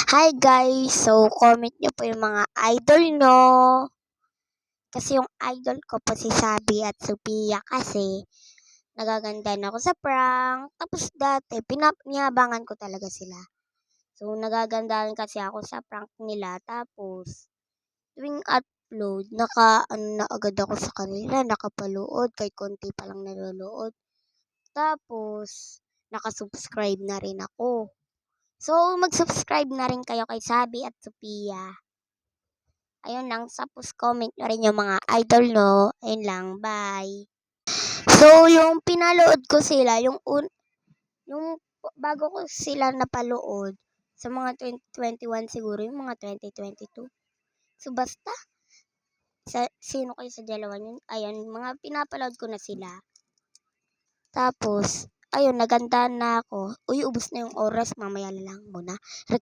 Hi guys! So, comment nyo po yung mga idol no. Kasi yung idol ko po si Sabi at Sophia kasi nagagandahan ako sa prank. Tapos dati, niyabangan ko talaga sila. So, nagagandahan kasi ako sa prank nila. Tapos, tuwing upload, ano na agad ako sa kanila, nakapalood, kahit konti pa lang nanonood. Tapos, nakasubscribe na rin ako. So, mag-subscribe na rin kayo kay Sabi at Sophia. Ayun lang, tapos comment nyo rin yung mga idol, no? Ayun lang, bye. So, yung pinalood ko sila, yung bago ko sila napalood, sa mga 2021 siguro, yung mga 2022. So, basta, sino kayo sa dalawa yun? Ayun, mga pinapaload ko na sila. Tapos, ayun, nagandahan na ako. Uy, ubos na yung oras, mamaya na lang muna.